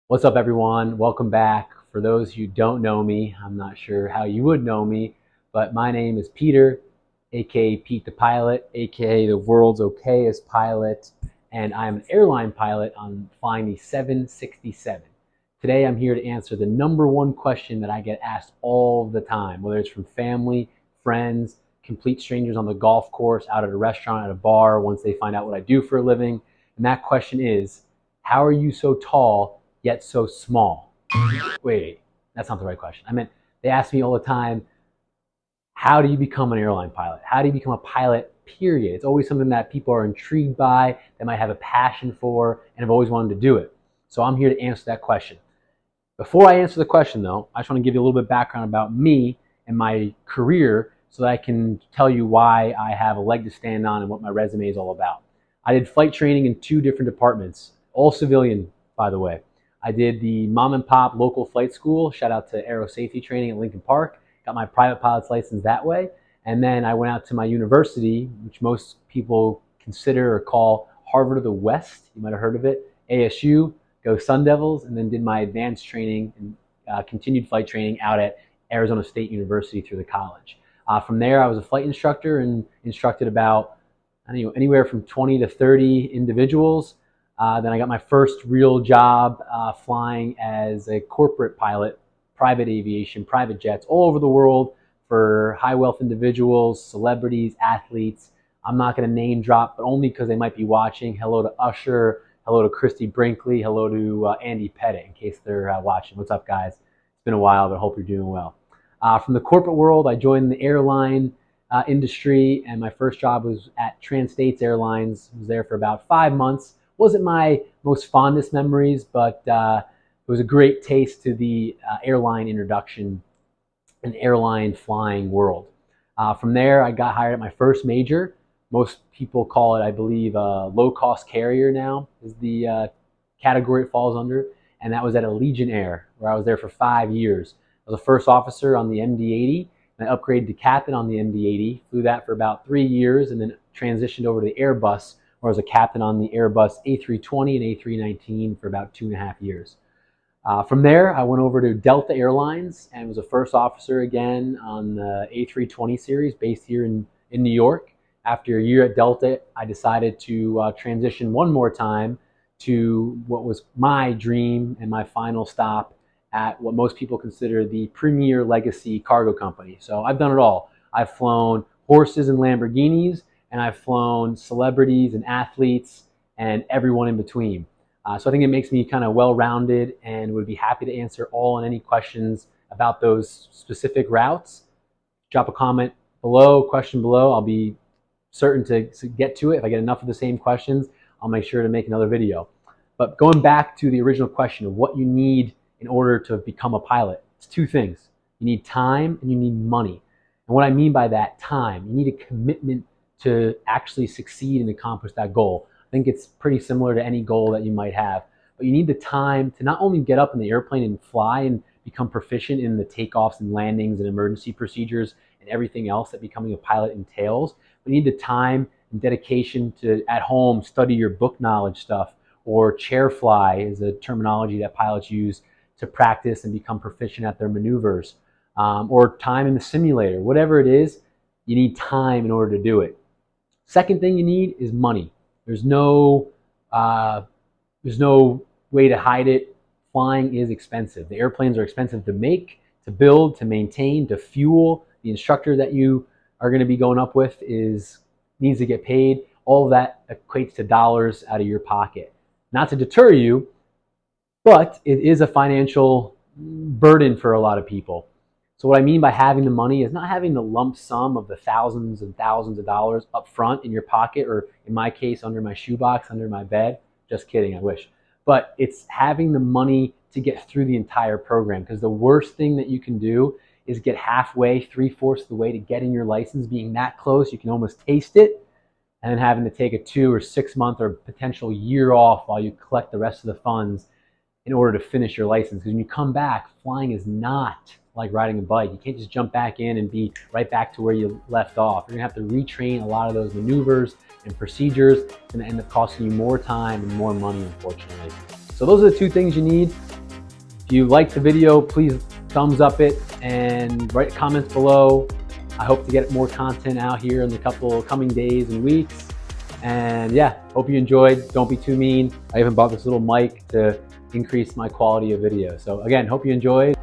What's up, everyone? Welcome back. For those who don't know me, I'm not sure how you would know me, but my name is Peter, aka Pete the Pilot, aka the world's okayest pilot, and I'm an airline pilot on flying the 767. Today, I'm here to answer the number one question that I get asked all the time, whether it's from family, friends, complete strangers on the golf course, out at a restaurant, at a bar, once they find out what I do for a living. And that question is, how are you so tall yet so small? Wait, that's not the right question. I meant they ask me all the time, how do you become an airline pilot? How do you become a pilot, period? It's always something that people are intrigued by, they might have a passion for, and have always wanted to do it. So I'm here to answer that question. Before I answer the question, though, I just want to give you a little bit of background about me and my career so that I can tell you why I have a leg to stand on and what my resume is all about. I did flight training in two different departments, all civilian, by the way. I did the mom and pop local flight school, shout out to Aero Safety Training at Lincoln Park, got my private pilot's license that way. And then I went out to my university, which most people consider or call Harvard of the West. You might have heard of it, ASU, go Sun Devils, and then did my advanced training and continued flight training out at Arizona State University through the college. From there, I was a flight instructor and instructed about anywhere from 20 to 30 individuals. Then I got my first real job flying as a corporate pilot, private aviation, private jets all over the world for high wealth individuals, celebrities, athletes. I'm not going to name drop, but only because they might be watching. Hello to Usher, hello to Christy Brinkley, hello to Andy Pettit, in case they're watching. What's up, guys? It's been a while, but I hope you're doing well. From the corporate world, I joined the airline industry, and my first job was at Trans-States Airlines. I was there for about 5 months. Wasn't my most fondest memories, but it was a great taste to the airline introduction and airline flying world. From there, I got hired at my first major. Most people call it, I believe, a low-cost carrier now is the category it falls under, and that was at Allegiant Air, where I was there for 5 years. I was a first officer on the MD-80, and I upgraded to captain on the MD-80, flew that for about 3 years, and then transitioned over to the Airbus, where I was a captain on the Airbus A320 and A319 for about 2.5 years. From there, I went over to Delta Airlines and was a first officer again on the A320 series based here in New York. After a year at Delta, I decided to transition one more time to what was my dream and my final stop at what most people consider the premier legacy cargo company. So I've done it all. I've flown horses and Lamborghinis, and I've flown celebrities and athletes and everyone in between. So I think it makes me kind of well-rounded and would be happy to answer all and any questions about those specific routes. Drop a comment below, question below. I'll be certain to get to it. If I get enough of the same questions, I'll make sure to make another video. But going back to the original question of what you need in order to become a pilot, it's two things. You need time and you need money. And what I mean by that, time, you need a commitment to actually succeed and accomplish that goal. I think it's pretty similar to any goal that you might have. But you need the time to not only get up in the airplane and fly and become proficient in the takeoffs and landings and emergency procedures and everything else that becoming a pilot entails, but you need the time and dedication to, at home, study your book knowledge stuff, or chair fly is a terminology that pilots use to practice and become proficient at their maneuvers, or time in the simulator. Whatever it is, you need time in order to do it. Second thing you need is money. There's no way to hide it. Flying is expensive. The airplanes are expensive to make, to build, to maintain, to fuel. The instructor that you are going to be going up with needs to get paid. All of that equates to dollars out of your pocket. Not to deter you, but it is a financial burden for a lot of people. So what I mean by having the money is not having the lump sum of the thousands and thousands of dollars up front in your pocket, or in my case, under my shoebox, under my bed. Just kidding, I wish. But it's having the money to get through the entire program, because the worst thing that you can do is get halfway, 3/4 of the way to getting your license, being that close, you can almost taste it, and then having to take a 2 or 6 month or potential year off while you collect the rest of the funds in order to finish your license. Because when you come back, flying is not like riding a bike. You can't just jump back in and be right back to where you left off. You're gonna have to retrain a lot of those maneuvers and procedures. It's gonna end up costing you more time and more money, unfortunately. So those are the two things you need. If you liked the video, please thumbs up it and write comments below. I hope to get more content out here in the couple coming days and weeks. And yeah, hope you enjoyed. Don't be too mean. I even bought this little mic to increase my quality of video. So again, hope you enjoyed.